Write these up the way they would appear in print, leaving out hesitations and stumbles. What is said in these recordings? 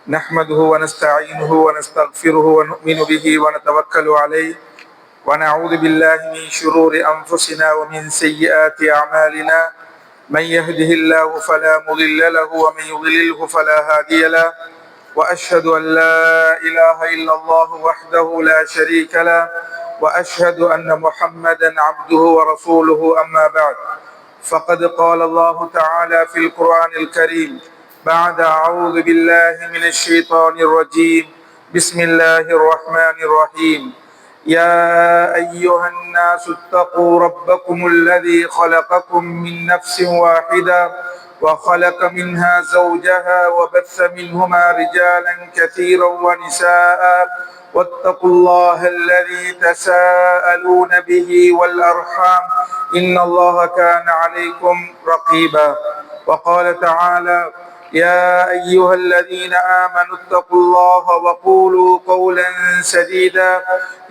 نحمده ونستعينه ونستغفره ونؤمن به ونتوكل عليه ونعوذ بالله من شرور أنفسنا ومن سيئات أعمالنا. من يهده الله فلا مضل له ومن يضلله فلا هادي له. وأشهد أن لا إله إلا الله وحده لا شريك له وأشهد أن محمدا عبده ورسوله. أما بعد، فقد قال الله تعالى في القرآن الكريم بعد أعوذ بالله من الشيطان الرجيم بسم الله الرحمن الرحيم. يا أيها الناس اتقوا ربكم الذي خلقكم من نفس واحدة وخلق منها زوجها وبث منهما رجالا كثيرا ونساء واتقوا الله الذي تساءلون به والأرحام إن الله كان عليكم رقيبا. وقال تعالى: يا أيها الذين آمنوا اتقوا الله وقولوا قولا سديدا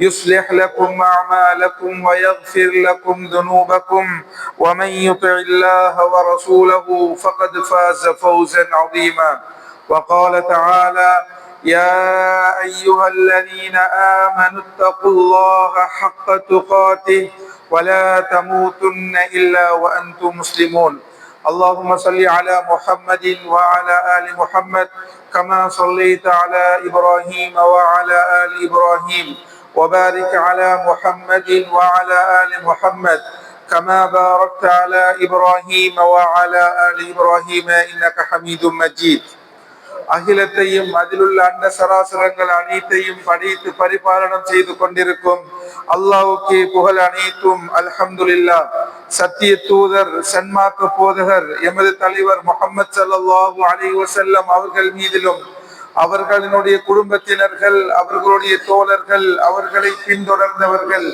يصلح لكم أعمالكم ويغفر لكم ذنوبكم ومن يطع الله ورسوله فقد فاز فوزا عظيما. وقال تعالى: يا أيها الذين آمنوا اتقوا الله حق تقاته ولا تموتن إلا وأنتم مسلمون. اللهم صل على محمد وعلى آل محمد كما صليت على إبراهيم وعلى آل إبراهيم وبارك على محمد وعلى آل محمد كما باركت على إبراهيم وعلى آل إبراهيم إنك حميد مجيد. அகிலத்தையும் அதிலுள்ள அண்ட சராசரங்கள் அனைத்தையும் படைத்து பரிபாலனம் செய்து கொண்டிருக்கும் அல்லாஹ்வுக்கே புகழ் அனைத்தும். அல்ஹம்துலில்லாஹ். சத்திய தூதர் சன்மார்க்க போதகர் எமது தலைவர் முஹம்மது ஸல்லல்லாஹு அலைஹி வஸல்லம் அவர்கள் மீதிலும் அவர்களினுடைய குடும்பத்தினர்கள், அவர்களுடைய தோழர்கள், அவர்களை பின்தொடர்ந்தவர்கள்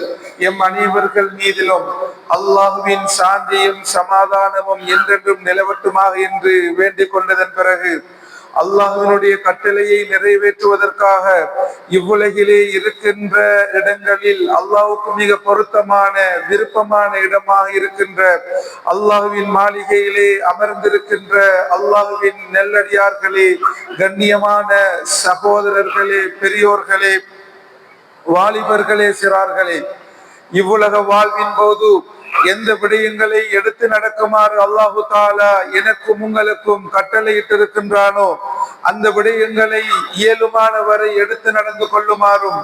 எம் அனைவர்கள் மீதிலும் அல்லாஹ்வின் சாந்தியும் சமாதானமும் என்றென்றும் நிலவட்டுமாக என்று வேண்டிக் கொண்டதன் பிறகு அல்லாஹ்வினுடைய கட்டளையை நிறைவேற்றுவதற்காக இவ்வுலகிலே இருக்கின்ற இடங்களில் அல்லாஹ்வுக்கு மிக பொருத்தமான விருப்பமான இடமாக இருக்கின்ற அல்லாஹ்வின் மாளிகையிலே அமர்ந்திருக்கின்ற அல்லாஹ்வின் நல்லடியார்களே, கண்ணியமான சகோதரர்களே, பெரியோர்களே, வாலிபர்களே, சிறார்களே, இவ்வுலக வாழ்வின் போது எந்த விடயங்களை எடுத்து நடக்குமாறு அல்லாஹு தாலா எனக்கும் உங்களுக்கும் கட்டளையிட்டிருக்கின்றானோ அந்த விடயங்களை இயலுமான வரை எடுத்து நடந்து கொள்ளுமாறும்,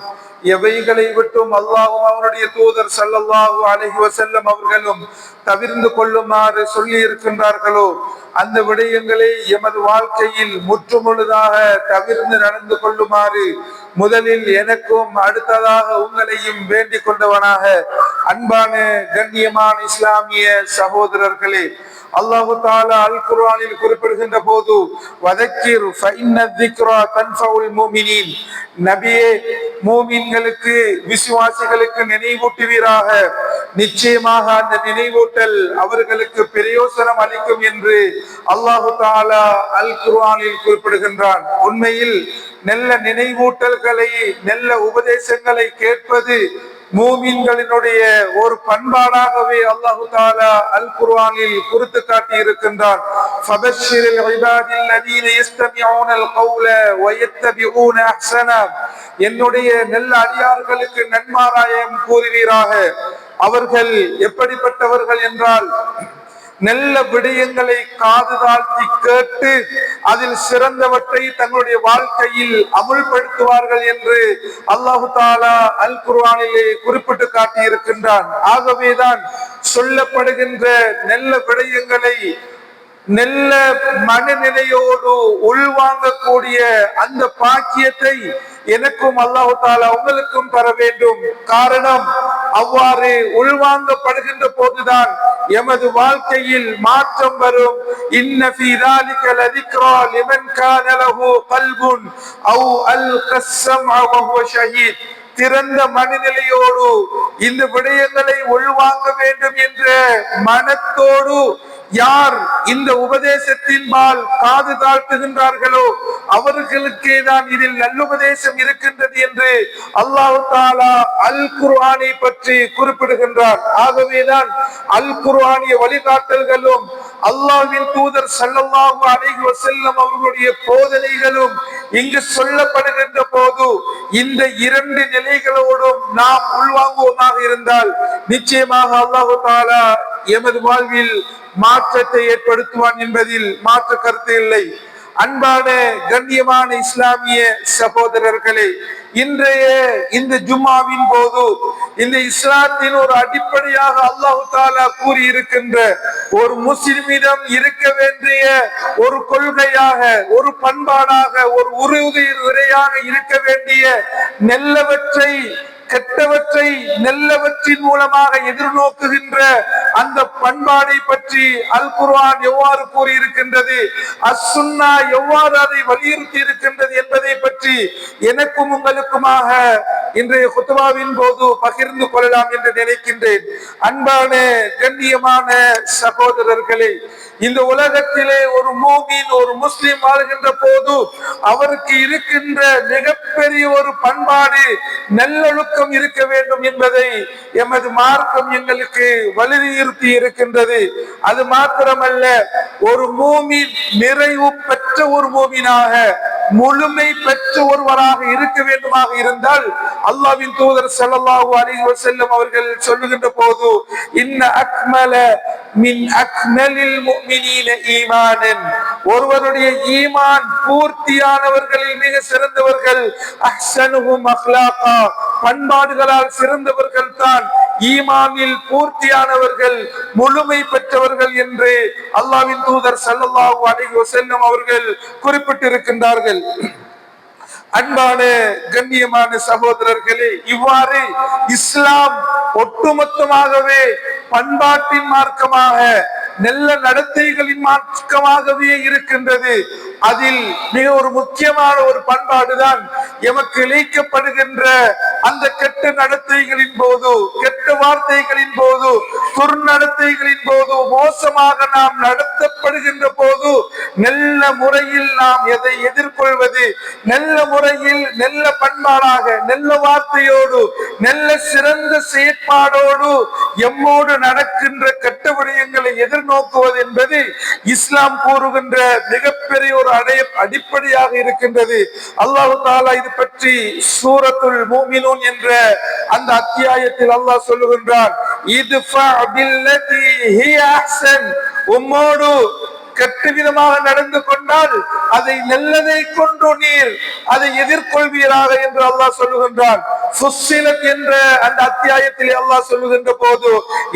எவைகளை விட்டும் அல்லாஹும் அவனுடைய தூதர் ஸல்லல்லாஹு அலைஹி வஸல்லம் அவர்களும் தவிர்ந்து கொள்ளுமாறு சொல்லி இருக்கின்றார்களோ அந்த விடயங்களை எமது வாழ்க்கையில் முற்றுமுழுதாக தவிர்ந்து நடந்து கொள்ளுமாறு முதலில் எனக்கும் அடுத்ததாக உங்களையும் வேண்டிக் கொண்டவனாக, அன்பான கண்ணியமான இஸ்லாமிய சகோதரர்களே, அல்லாஹு தஆலா அல் குர்ஆனில் குறிப்பிடுகின்ற போது வதக்கிர் ஃபஇன்ன ذிக்ரா தன்ஃபஉல் முஃமினீன், நபியே மூமின்களுக்கு விசுவாசிகளுக்கு நினைவூட்டுவீராக, நிச்சயமாக அந்த நினைவூட்டல் அவர்களுக்கு பிரயோசனம் அளிக்கும் என்று அல்லாஹு தஆலா அல் குர்ஆனில் குறிப்பிடுகின்றான். உண்மையில் நல்ல நினைவூட்டல்களை, நல்ல உபதேசங்களை கேட்பது மூமின்களினுடைய ஒரு பண்பாடாகவே அல்லாஹு தஆலா அல் குர்ஆனில் குறித்து காட்டி இருக்கின்றான். ஃபபஷ்ஷிரில் இபாதில்லதீன யஸ்தமிஊனல் கௌல வயத்தபிஊன அஹ்ஸனா, என்னுடைய நல்ல அடியார்களுக்கு நன்மாராயம் கூறுவீராக. அவர்கள் எப்படிப்பட்டவர்கள் என்றால், நல்ல விடயங்களை காது தாழ்த்தி கேட்டு அதில் சிறந்தவற்றை தங்களுடைய வாழ்க்கையில் அமுல்படுத்துவார்கள் என்று அல்லாஹு தஆலா அல் குர்ஆனிலே குறிப்பிட்டு காட்டி இருக்கின்றான். ஆகவேதான் சொல்லப்படுகின்ற நல்ல விடயங்களை நல்ல மனநிலையோடு உள்வாங்கக்கூடிய அந்த பாக்கியத்தை எனக்கும் அல்லாஹு தஆலா உங்களுக்கும் தர வேண்டும். காரணம், அவ்வாறு உள்வாங்கப்படுகின்ற போதுதான் எமது வாழ்க்கையில் மாற்றம் வரும். இன்ன ஃபீ ذلك لذكرى لمن كان له قلب او القى السمع وهو شهيد. திறந்த மனநிலையோடு இந்த விடயங்களை உள்வாங்க வேண்டும் என்ற மனத்தோடு யார் இந்த உபதேசத்தின் பால் காது தாழ்த்துகின்றார்களோ அவர்களுக்கே தான் இதில் நல்லுபதேசம் இருக்கின்றது என்று அல்லாஹ் தஆலா அல் குர்ஆனை பற்றி குறிப்பிடுகின்றார். ஆகவேதான் அல் குர்ஆனிய வழிகாட்டல்களும் அல்லாஹ்வின் தூதர் ஸல்லல்லாஹு அலைஹி வஸல்லம் அவர்களுடைய போதனைகளும் இங்கு சொல்லப்படுகின்ற போது இந்த இரண்டு நிலைகளோடும் நாம் உள்வாங்குவோமாக இருந்தால் நிச்சயமாக அல்லாஹ் தஆலா எமது வாழ்வில் மாற்றத்தை ஏற்படுத்துவான் என்பதில் மாற்று கருத்து இல்லை. அன்பான கண்ணியமான இஸ்லாமிய சகோதரர்களே, இன்றைய இந்த ஜும்மாவின் போது இந்த இஸ்லாத்தின் ஒரு அடிப்படையாக அல்லாஹ் தஆலா கூறியிருக்கின்ற ஒரு முஸ்லிமிடம் இருக்க வேண்டிய ஒரு கொள்கையாக, ஒரு பண்பாடாக, ஒரு உறுதியாக இருக்க வேண்டிய நல்லவற்றை கெட்டவற்றை நல்லவற்றின் மூலமாக எதிர்நோக்குகின்ற அந்த பண்பாடை பற்றி அல் குர்ஆன் எவ்வாறு கூறியிருக்கின்றது, அஸ்-சுன்னா எவ்வாறு அதை வலியுறுத்தி இருக்கின்றது என்பதை பற்றி எனக்கும் உங்களுக்குமாக இன்றைய குத்பாவின் போது பகிர்ந்து கொள்ளலாம் என்று நினைக்கின்றேன். அன்பான கண்ணியமான சகோதரர்களே, இந்த உலகத்திலே ஒரு மூமின், ஒரு முஸ்லிம் வாழ்கின்ற போது அவருக்கு இருக்கின்ற மிகப்பெரிய ஒரு பண்பாடு நல்லொழுக்கம் இருக்க வேண்டும் என்பதை எமது மார்க்கம் எங்களுக்கு வலியுறுத்தி இருக்கின்றது. அது மாத்திரமல்ல, ஒரு மூமின் நிறைவு பெற்ற ஒரு மூமினாக, முழுமை பெற்ற ஒருவராக இருக்க வேண்டுமாக இருந்தால் அல்லாஹ்வின் தூதர் ஸல்லல்லாஹு அலைஹி வஸல்லம் அவர்கள் சொல்லுகின்ற போது இன்ன அக்மல மின் அக்மலில் முஃமினீன ஈமானன், ஒருவருடைய ஈமான் பூர்த்தியானவர்களில் மிக சிறந்தவர்கள் அஹ்ஸனுஹும் அக்லாகா, பண்பாடுகளால் சிறந்தவர்கள் தான் ஈமானில் பூர்த்தியானவர்கள், முழுமை பெற்றவர்கள் என்று அல்லாஹ்வின் தூதர் ஸல்லல்லாஹு அலைஹி வஸல்லம் அவர்கள் குறிப்பிட்டிருக்கின்றார்கள். அன்பான கண்ணியமான சகோதரர்களே, இவ்வாறு இஸ்லாம் ஒட்டுமொத்தமாகவே பண்பாட்டின் மார்க்கமாக, நல்ல நடத்தைகளின் மார்க்கமாகவே இருக்கின்றது. அதில் மிக ஒரு முக்கியமான ஒரு பண்பாடுதான் எமக்கு இழைக்கப்படுகின்ற அந்த கெட்ட நடத்தைகளின் போது, கெட்ட வார்த்தைகளின் போது, துர்நடத்தைகளின் போது, மோசமாக நாம் நடத்தப்படுகின்ற போது நல்ல முறையில் நாம் எதை எதிர்கொள்வது, நல்ல முறையில் நல்ல பண்பாடாக, நல்ல வார்த்தையோடு, நல்ல சிறந்த செயற்பாடோடு எம்மோடு நடக்கின்ற கெட்ட விடயங்களை எதிர்நோக்குவது என்பது இஸ்லாம் கூறுகின்ற மிகப்பெரிய ஒரு அடிப்படையாக இருக்கின்றது. அல்லாஹ் தஆலா இது பற்றி சூரத்துல் முஃமினூன் என்ற அந்த அத்தியாயத்தில் அல்லாஹ் சொல்லுகின்றான், இத்ஃபா பில்லதி ஹிய அஹ்ஸன், உம்மோடு கெட்ட விதமாக நடந்து கொண்டால் அதை நல்லதை கொண்டு நீர் அதை எதிர்கொள்வீராக என்று அல்லாஹ் சொல்லுகின்றான். ஃபுஸ்ஸிலத் என்ற அந்த அத்தியாயத்தில் அல்லாஹ் சொல்லுகின்ற போது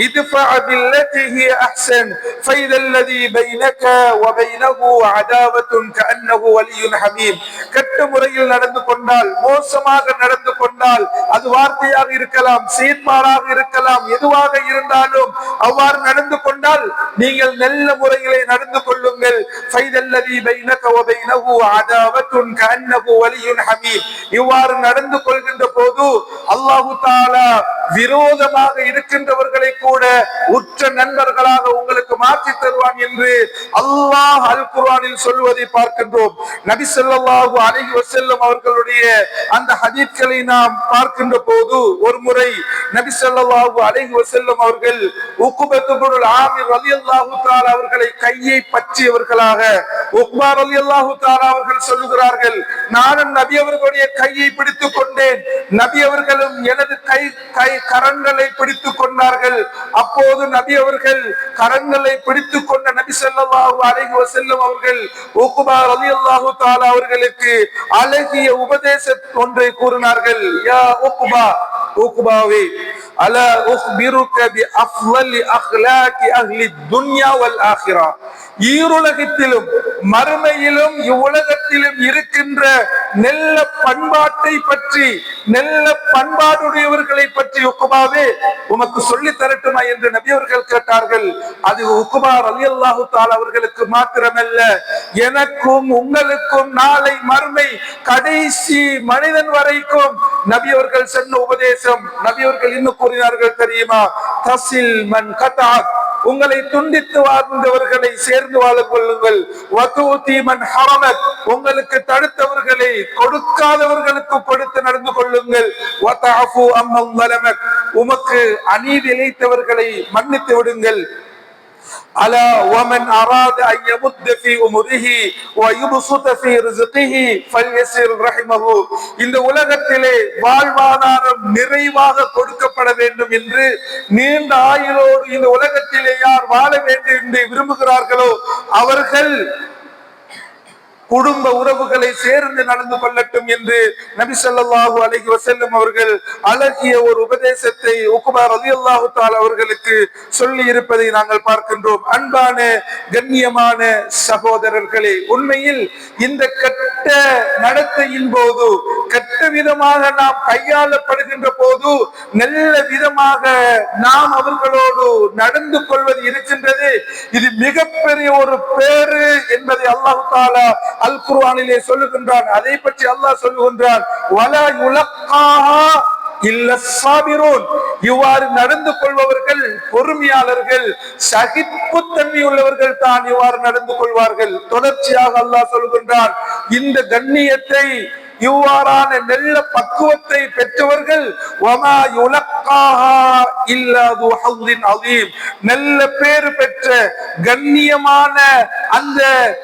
இத்ஃபா பில்லதி ஹிய அஹ்ஸன் ஃபைதல்லதி பைனக வ பைனஹு அதாவத்துன் கஅன்னஹு வலியுன் ஹமீம், கெட்ட முறையில் நடந்து கொண்டால், மோசமாக நடந்து கொண்டால், அது வார்த்தையாக இருக்கலாம், செயற்பாடாக இருக்கலாம், எதுவாக இருந்தாலும் அவ்வாறு நடந்து கொண்டால் நீங்கள் நல்ல முறையிலே நடந்து கொள்ளுங்கள். ஃபைதல்லதி பைனக வ பைனஹு அதாவத்துன் கஅன்னஹு வலியுன் ஹமீம், இவ்வாறு நடந்து கொள்கின்ற போது அல்லாஹ் தஆலா விரோதமாக இருக்கின்றவர்களை கூட உற்ற நண்பர்களாக உங்களுக்கு மாற்றி தருவான் என்று அல்லாஹ் அல் குர்ஆனில் சொல்வதை பார்க்கின்றோம். நபி ஸல்லல்லாஹு அலைஹி வஸல்லம் அவர்களுடைய அந்த ஹதீஸ்களை நாம் பார்க்கின்ற போது ஒரு முறை நபி ஸல்லல்லாஹு அலைஹி வஸல்லம் அவர்கள் உக்பா இப்னு ஆமிர் ரலியல்லாஹு தஆலா அவர்களை கையை பற்றியவர்களாக, உக்பா ரலியல்லாஹு தஆலா அவர்கள் சொல்லுகிறார்கள், நானும் நபி அவர்களுடைய கையை பிடித்துக் கொண்டேன், நபி அவர்களும் எனது கரங்களை பிடித்துக் கொண்டார்கள். அப்போது நபி அவர்கள் கரங்களை பிடித்துக் கொண்ட நபி ஸல்லல்லாஹு அலைஹி வஸல்லம் அவர்கள் உக்பா ரலியல்லாஹு தஆலா அவர்களுக்கு அழகிய உபதேசம் ஒன்றை கூறினார்கள். யா உக்பா, உக்பாவே, அலா உக்பிருக பி அஃலல் அக்லாகி அஹ்லி துன்யா வல் ஆখিরা, ஈருலகத்திலும் மறுமையிலும் இவ்வுலகத்திலும் இருக்கின்ற நல்ல பண்பாட்டை பற்றி, நல்ல பண்பாடுடையவர்களை பற்றி உக்பாவே உமக்கு சொல்லி தரட்டுமா என்று நபி அவர்கள் கேட்டார்கள். அது உக்பா ரலியல்லாஹு தஆலா அவர்களுக்கு மாத்திரமல்ல, எனக்கும் உங்களுக்கும் நாளை மறுமை கடைசி மனிதன் வரைக்கும் நபி அவர்கள் சொன்ன உபதேசம். நபி அவர்கள் இன்னும் கூறினார்கள் தெரியுமா, தஸில் மன் கதஅக், உங்களை துண்டித்து வாழ்ந்தவர்களை சேர்ந்து வாழ கொள்ளுங்கள், வதூதி மன் ஹரமக், உங்களுக்கு தடுத்தவர்களை கொடுக்காதவர்களுக்கு கொடுத்து நடந்து கொள்ளுங்கள், வதஅஃபு அம்மன் ஸலமக், உமக்கு அநீதி இழைத்தவர்களை மன்னித்து விடுங்கள், அலா வமன் அராத அன் யமுத்த ஃபீ உம்ரிஹி வ யுப்ஸுத ஃபீ ரிஸ்கிஹி ஃபல்யஸில் ரஹிமஹு. இந்த உலகத்திலே வாழ்வாதாரம் நிறைவாக கொடுக்கப்பட வேண்டும் என்று, நீண்ட ஆயுளோடு இந்த உலகத்திலே யார் வாழ வேண்டும் என்று விரும்புகிறார்களோ அவர்கள் குடும்ப உறவுகளை சேர்ந்து நடந்து கொள்ளட்டும் என்று நபி ஸல்லல்லாஹு அலைஹி வஸல்லம் அவர்கள் அழகிய ஒரு உபதேசத்தை உக்பா ரலியல்லாஹு தஆலா அவர்களுக்கு சொல்லி இருப்பதை நாங்கள் பார்க்கின்றோம். அன்பான கண்ணியமான சகோதரர்களே, உண்மையில் இந்த கெட்ட நடத்தையின் போது, கெட்ட விதமாக நாம் கையாளப்படுகின்ற போது, நல்ல விதமாக நாம் அவர்களோடு நடந்து கொள்வது இருக்கின்றது. இது மிகப்பெரிய ஒரு பேரு என்பதை அல்லாஹ் தஆலா அல் குர்ஆனிலே சொல்லுகின்றான். அதை பற்றி அல்லாஹ் சொல்லுகின்றான், வலா யுலக்காஹா இல்ல ஸாபிரூன். இவ்வாறு நடந்து கொள்பவர்கள் பொறுமையாளர்கள், சகிப்புத்தன்மை உள்ளவர்கள் தான் இவ்வாறு நடந்து கொள்வார்கள். தொடர்ச்சியாக அல்லாஹ் சொல்லுகின்றான், இந்த கண்ணியத்தை, இவ்வாறான நல்ல பக்குவத்தை பெற்றவர்கள் வமா யுலக்காஹா இல்லா து ஹவ்லின் அதீம். நல்ல பேறு பெற்ற கண்ணியமான அந்த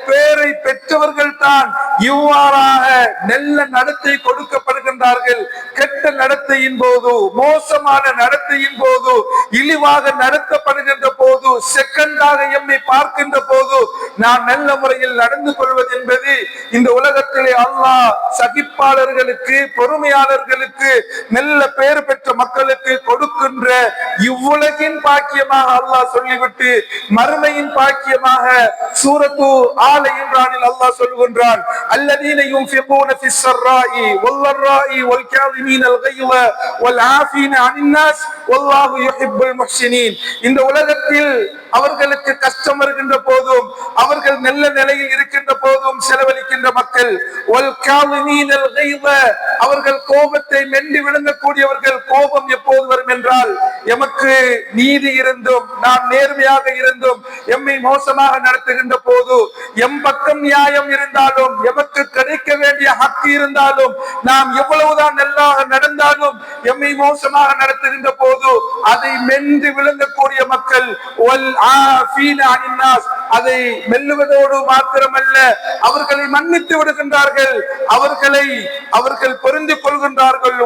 பேரை பெற்றவர்கள் தான் இவ்வாறாக நல்ல நடத்தை கொடுக்கப்படுகின்றார்கள். கெட்ட நடத்தையின் போது, மோசமான நடத்தையின் போது, இழிவாக நடத்தப்படுகின்ற போது, செகண்டாக எம்மை பார்க்கின்ற போது நான் நல்ல முறையில் நடந்து கொள்வது என்பது இந்த உலகத்திலே அல்லாஹ் சகிப்பாளர்களுக்கு, பொறுமையாளர்களுக்கு, நல்ல பெயர் பெற்ற மக்களுக்கு கொடுக்கின்ற இவ்வுலகின் பாக்கியமாக அல்லாஹ் சொல்லிவிட்டு மறுமையின் பாக்கியமாக சூரத்து ஆல இம்ரானில் அல்லாஹ் சொல்கின்றான், அல்லதீன யுன்ஃபிகூன ஃபிஸ் ஸர்ராஇ வல் ضراء والكاظمين الغيظ والعافين عن الناس والله يحب المحسنين. இந்த உலகத்தில் அவர்களுக்கு கஷ்டம் வருகின்ற போதும், அவர்கள் நல்ல நிலையில் இருக்கின்ற போதும் செலவழிக்கின்ற மக்கள், அவர்கள் கோபத்தை மென்று விழுங்கக்கூடியவர்கள். கோபம் எப்போது வரும் என்றால், எமக்கு நீதி இருந்தும், நாம் நேர்மையாக இருந்தும், எம்மை மோசமாக நடத்துகின்ற போது, எம் பக்கம் நியாயம் இருந்தாலும், எமக்கு கிடைக்க வேண்டிய ஹக்கு இருந்தாலும், நாம் எவ்வளவுதான் நல்லாக நடந்தாலும் எம்மை மோசமாக நடத்துகின்ற போது அதை மென்று விழுங்கக்கூடிய மக்கள், அதை மெல்லுவதோடு மாத்திரமல்ல, அவர்களை மன்னித்து விடுகின்றார்கள், அவர்கள் பொருந்தி கொள்கின்றார்கள்.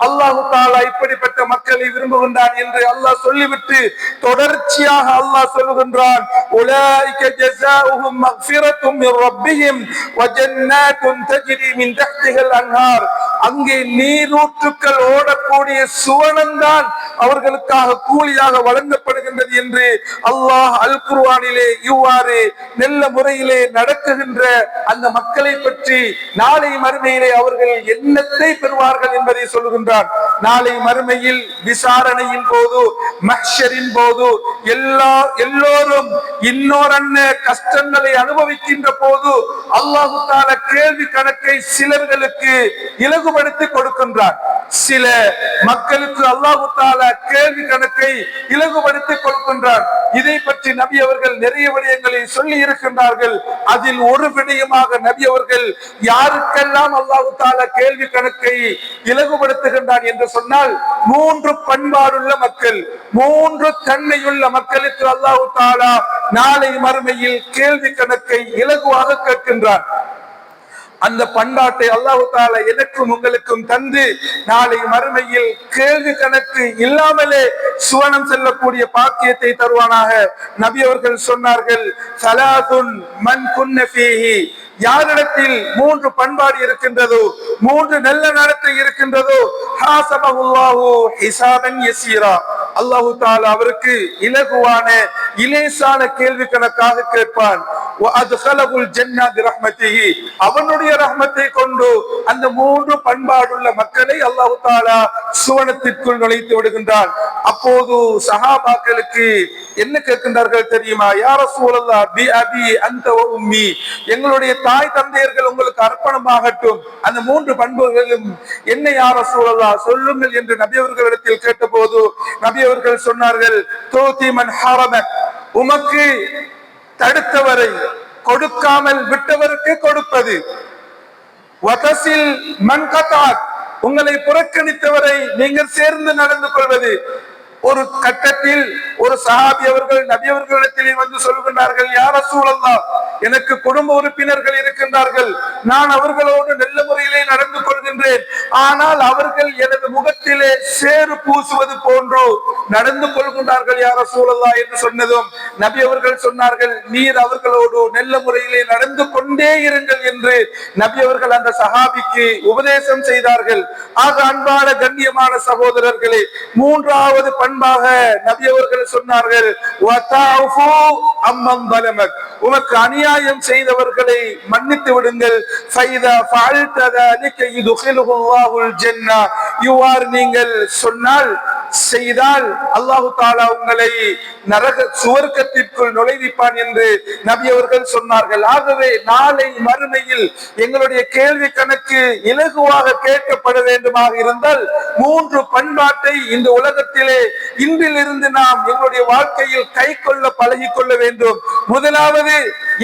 அல்லாஹு தஆலா இப்படிப்பட்ட மக்களை விரும்புகின்றான் என்று அல்லாஹ் சொல்லிவிட்டு தொடர்ச்சியாக அல்லாஹ் சொல்லுகின்றான், உலாயிக ஜஸாஉஹும் மக்ஃபிரத்தும் மின் ரப்பிஹிம் வ ஜன்னாத்துன் தஜ்ரி மின் தஹ்திஹல் அன்ஹார். அங்கே நீரூற்றுக்கள் ஓடக்கூடிய சுவனம்தான் அவர்களுக்காக கூலியாக வழங்கப்படுகின்றது என்று அல்லாஹ் அல் குர்ஆனிலே இவ்வாறு நல்ல முறையிலே நடக்குகின்ற அந்த மக்களை பற்றி நாளை மறுமையிலே அவர்கள் என்னத்தை பெறுவார்கள் என்பதை சொல்லுகின்றார். நாளை மறுமையில் விசாரணையின் போது, மஹ்ஷரின் போது எல்லோரும் இன்னொரு கஷ்டங்களை அனுபவிக்கின்ற போது அல்லாஹ் தஆலா கேள்வி கணக்கை சிலர்களுக்கு இலகுபடுத்தி கொடுக்கின்றார். சில மக்களுக்கு அல்லாஹ் தஆலா கேள்வி கணக்கை இலகுபடுத்தி கொடுக்கின்றார். இதை பற்றி நபி அவர்கள் நிறைய விடயங்களை சொல்லி இருக்கின்றார்கள். அதில் ஒரு விடயமாக நபி அவர்கள் யாருக்கெல்லாம் அல்லாஹ் தஆலா கேள்வி கணக்கை இலகுபடுத்துகின்றார் என்று சொன்னால், 3 பண்பாடுள்ள மக்கள், 3 தன்மையுள்ள மக்களுக்கு அல்லாஹ் தஆலா நாளை மறுமையில் கேள்வி கணக்கை இலகுவாக கேட்கின்றார். அந்த பண்பாட்டை அல்லாஹ் தஆலா எனக்கும் உங்களுக்கும் தந்து நாளை மறுமையில் கேள்வி கணக்கு இல்லாமலே சுவனம் செல்லக்கூடிய பாக்கியத்தை தருவானாக. நபி அவர்கள் சொன்னார்கள், ஸலாத்துன் மன் குன்ன ஃபீஹி, யாரிடத்தில் 3 பண்பாடு இருக்கின்றதோ, 3 நல்ல நடத்தை இருக்கின்றதோ, ஹாஸபஹுல்லாஹு ஹிசாபன் யஸீரா, அல்லாஹ் தஆலா அவருக்கு இலகுவான இலேசான கேள்வி கணக்காக கேட்பான். வஅத்கலஹுல் ஜன்னத பிரஹ்மத்திஹி, அவனுடைய ரஹ்மத்தை கொண்டு அந்த 3 பண்பாடுள்ள மக்களை அல்லாஹ் தஆலா சுவனத்திற்குள் நுழைத்து விடுகின்றான். அப்போது சஹாபாக்களுக்கு என்ன கேட்கின்றார்கள் தெரியுமா? யா ரசூலல்லாஹ் பி அபி அன்த வ உம்மி, எங்களுடைய தாய் தந்தையர்கள் உங்களுக்கு அர்ப்பணமாகட்டும், அந்த 3 பண்புகளும் என்ன யா ரசூலல்லாஹ் சொல்லுங்கள் என்று நபி அவர்களிடத்தில் கேட்டபோது நபி அவர்கள் சொன்னார்கள், தூதி மன் ஹரமக், உமக்கு தடுத்தவரை, கொடுக்காமல் விட்டவருக்கு கொடுப்பது, வதசில் மன் கதாக், உங்களை புறக்கணித்தவரை நீங்கள் சேர்ந்து நடந்து கொள்வது, ஒரு கட்டத்தில் ஒரு சஹாபி அவர்கள் நபி அவர்களிடத்திலே வந்து சொல்கின்றார்கள், யா ரசூலல்லாஹ், எனக்கு குடும்ப உறுப்பினர்கள் இருக்கின்றார்கள், நான் அவர்களோடு நல்ல முறையிலே நடந்து கொள்கின்றேன், ஆனால் அவர்கள் எனது முகத்திலே சேறு பூசுவது போன்று நடந்து கொள்கின்றார்கள் யா ரசூலல்லாஹ் என்று சொன்னதும் நபி அவர்கள் சொன்னார்கள், நீர் அவர்களோடு நல்ல முறையிலே நடந்து கொண்டே இருங்கள் என்று நபி அவர்கள் அந்த சஹாபிக்கு உபதேசம் செய்தார்கள். ஆக அன்பான கண்ணியமான சகோதரர்களே, மூன்றாவது பண்பாக நபி அவர்கள் சொன்னார்கள், உமக்கு அநியாயம் செய்தவர்களை மன்னித்து விடுங்கள். இவ்வாறு நீங்கள் சொன்னால் செய்தால் அல்லாஹு தஆலா உங்களை நரக சுவர்க்கத்திற்குள் நுழைவிப்பான் என்று நபி அவர்கள் சொன்னார்கள். ஆகவே நாளை மறுமையில் எங்களுடைய கேள்வி கணக்கு இலகுவாக கேட்கப்பட வேண்டுமாக இருந்தால் மூன்று பண்பாட்டை இந்த உலகத்திலே இன்றிலிருந்து நாம் எங்களுடைய வாழ்க்கையில் கை கொள்ள பழகி கொள்ள வேண்டும். முதலாவது,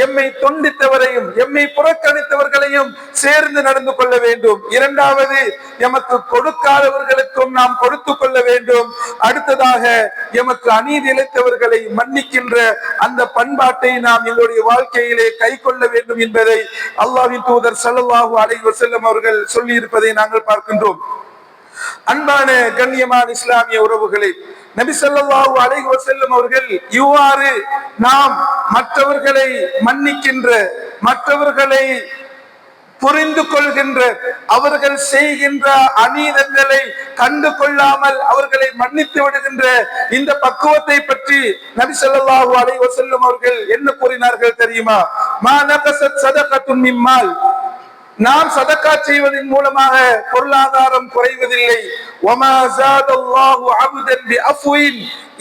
எம்மை தொண்டித்தவரையும் எம்மை புறக்கணித்தவர்களையும் சேர்ந்து நடந்து கொள்ள வேண்டும். இரண்டாவது, எமக்கு கொடுக்காதவர்களுக்கும் நாம் கொடுத்து கொள்ள வேண்டும். அடுத்ததாக, எமக்கு அநீதி இழைத்தவர்களை மன்னிக்கின்ற அந்த பண்பாட்டை நாம் எங்களுடைய வாழ்க்கையிலே கை கொள்ள வேண்டும் என்பதை அல்லாஹ்வின் தூதர் ஸல்லல்லாஹு அலைஹி வஸல்லம் அவர்கள் சொல்லி இருப்பதை நாங்கள் பார்க்கின்றோம். அன்பான கண்ணியமான இஸ்லாமிய உறவுகளே, நபி ஸல்லல்லாஹு அலைஹி வஸல்லம் அவர்கள் இவ்வாறு நாம் மற்றவர்களை மன்னிக்கின்ற, மற்றவர்களை புரிந்து கொள்கின்ற, அவர்கள் செய்கின்ற அநீதங்களை கண்டு கொள்ளாமல் அவர்களை மன்னித்து விடுகின்ற இந்த பக்குவத்தை பற்றி நபி ஸல்லல்லாஹு அலைஹி வஸல்லம் அவர்கள் என்ன கூறினார்கள் தெரியுமா? மா நகஸத் ஸதகத்துன் மின் மால், நாம் சதக்கா செய்வதன் மூலமாக பொருளாதாரம் குறைவதில்லை. வமா ஸாதல்லாஹு அப்தன் பிஅஃவின்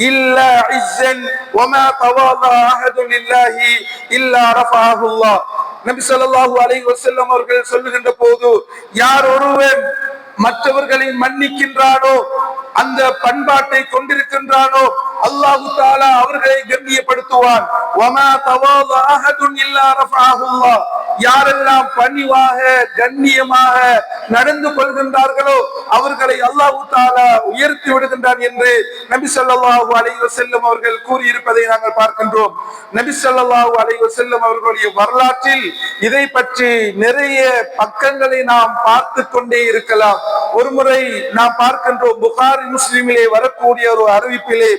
இல்லா இஸ்ஸன் வமா தவாதா அஹது லில்லாஹி இல்லா ரஃபஅஹு அல்லாஹ். நபி ஸல்லல்லாஹு அலைஹி வஸல்லம் அவர்கள் சொல்லுகின்ற போது, யார் ஒருவன் மற்றவர்களை மன்னிக்கின்றானோ, அந்த பண்பாட்டை கொண்டிருக்கின்றானோ, அல்லாஹு தஆலா அவர்களை கண்ணியப்படுத்துவான். வமா தவாதா அஹதுன் இல்லா ரஃபஅஹு அல்லாஹ். யாரெல்லாம் பணிவாக கண்ணியமாக நடந்து கொள்கின்றார்களோ அவர்களை அல்லாஹ் தஆலா உயர்த்தி விடுகின்றான் என்று நபி ஸல்லல்லாஹு அலைஹி வஸல்லம் அவர்கள் கூறியிருப்பதை நாங்கள் பார்க்கின்றோம். நபி ஸல்லல்லாஹு அலைஹி வஸல்லம் அவர்களுடைய வரலாற்றில் இதை பற்றி நிறைய பக்கங்களை நாம் பார்த்து கொண்டே இருக்கலாம். ஒருமுறை நாம் பார்க்கின்றோம், புகாரி முஸ்லிமிலே வரக்கூடிய ஒரு அறிவிப்பிலே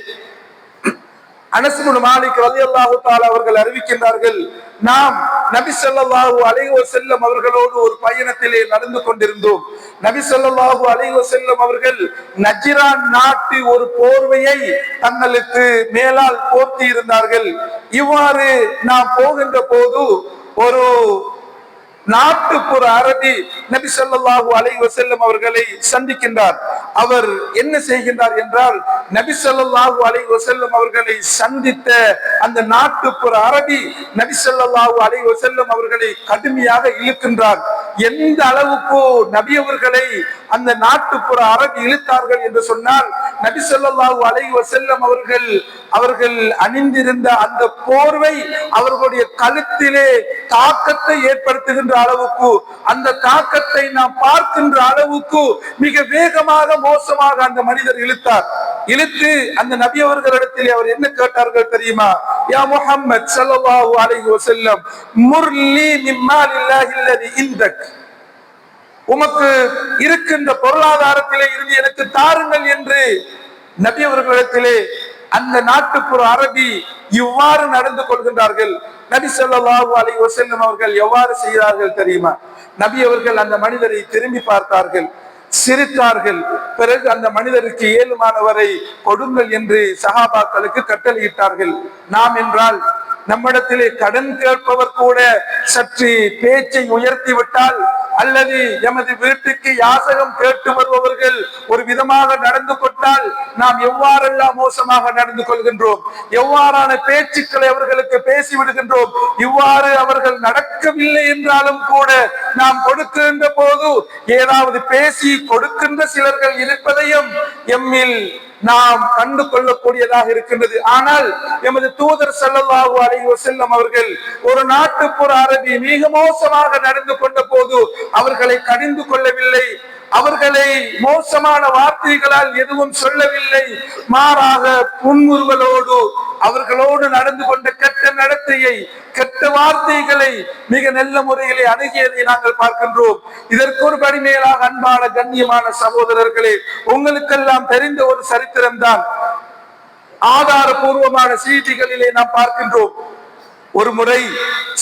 அனஸ் இப்னு மாலிக் ரலியல்லாஹு தஆலா அவர்கள் அறிவிக்கின்றார்கள், நாம் நபி ஸல்லல்லாஹு அலைஹி வஸல்லம் அவர்களோடு ஒரு பயணத்திலே நடந்து கொண்டிருந்தோம். நபி ஸல்லல்லாஹு அலைஹி வஸல்லம் அவர்கள் நஜ்ரான் நாட்டு ஒரு போர்வையை தங்களுக்கு மேலால் போர்த்தி இருந்தார்கள். இவ்வாறு நாம் போகின்ற போது ஒரு நாட்டுப்புற அரபி நபி ஸல்லல்லாஹு அலைஹி வஸல்லம் அவர்களை சந்திக்கின்றார். அவர் என்ன செய்கின்றார் என்றால், நபி ஸல்லல்லாஹு அலைஹி வஸல்லம் அவர்களை சந்தித்த அந்த நாட்டுப்புற அரபி நபி ஸல்லல்லாஹு அலைஹி வஸல்லம் அவர்களை கடுமையாக இழுக்கின்றார். எந்த அளவுக்கு நபி அவர்களை அந்த நாட்டுப்புற அரபி இழுத்தார்கள் என்று சொன்னால், நபி ஸல்லல்லாஹு அலைஹி வஸல்லம் அவர்கள் அணிந்திருந்த அந்த போர்வை அவர்களுடைய கழுத்திலே தாக்கத்தை ஏற்படுத்துகின்ற அளவுக்கு, அந்த தாக்கத்தை நாம் பார்க்கின்ற அளவுக்கு மிக வேகமாக மோசமாக அந்த மனிதர் இழுத்தார். இழுத்து அந்த நபி அவர்களிடத்தில் அவர் என்ன கேட்டார்கள் தெரியுமா? யா முஹம்மத் ஸல்லல்லாஹு அலைஹி வஸல்லம், முர்லி மின் மாலில்லாஹி அல்லதி இந்தக், உமக்கு இருக்கின்ற பொருளாதாரத்திலே இருந்து எனக்கு தாருங்கள் என்று நபி அவர்களிடத்திலே அந்த நாட்டுப்புற அரபி இவ்வாறு நடந்து கொள்கின்றார்கள். நபி ஸல்லல்லாஹு அலைஹி வஸல்லம் அவர்கள் எவ்வாறு செய்தார்கள் தெரியுமா? நபி அவர்கள் அந்த மனிதரை திரும்பி பார்த்தார்கள், சிரித்தார்கள். பிறகு அந்த மனிதருக்கு ஏழுமானவரை கொடுங்கள் என்று சஹாபாக்களுக்கு கட்டளையிட்டார்கள். நாம் என்றால் நம்மிடத்திலே கடன் கேட்பவர் கூட சற்று பேச்சை உயர்த்தி விட்டால், அல்லது எமது வீட்டுக்கு யாசகம் கேட்டு வருபவர்கள் ஒரு விதமாக நடந்து கொண்டால் நாம் எவ்வாறெல்லாம் மோசமாக நடந்து கொள்கின்றோம், எவ்வாறான பேச்சுக்களை அவர்களுக்கு பேசி விடுகின்றோம். இவ்வாறு அவர்கள் நடக்கவில்லை என்றாலும் கூட நாம் கொடுக்கின்ற போது ஏதாவது பேசி கொடுக்கின்ற சிலர்கள் இருப்பதையும் எம்மில் நாம் கண்டு கொள்ளக்கூடியதாக இருக்கின்றது. ஆனால் எமது தூதர் ஸல்லல்லாஹு அலைஹி வஸல்லம் அவர்கள் ஒரு நாட்டுப்புற அரபி மிக மோசமாக நடந்து கொண்ட போது அவர்களை கடிந்து கொள்ளவில்லை. அவர்களை மோசமான வார்த்தைகளால் எதுவும் சொல்லவில்லை. மாறாக புன்முறுவலோடு அவர்களோடு நடந்து கொண்ட கெட்ட நடத்தையை, கெட்ட வார்த்தைகளை மிக நல்ல முறையிலே அணுகியதை நாங்கள் பார்க்கின்றோம். இதற்கு ஒரு படி மேலாக அன்பான கண்ணியமான சகோதரர்களே, உங்களுக்கெல்லாம் தெரிந்த ஒரு சரித்திரம் தான். ஆதாரபூர்வமான செய்திகளிலே நாம் பார்க்கின்றோம். ஒரு முறை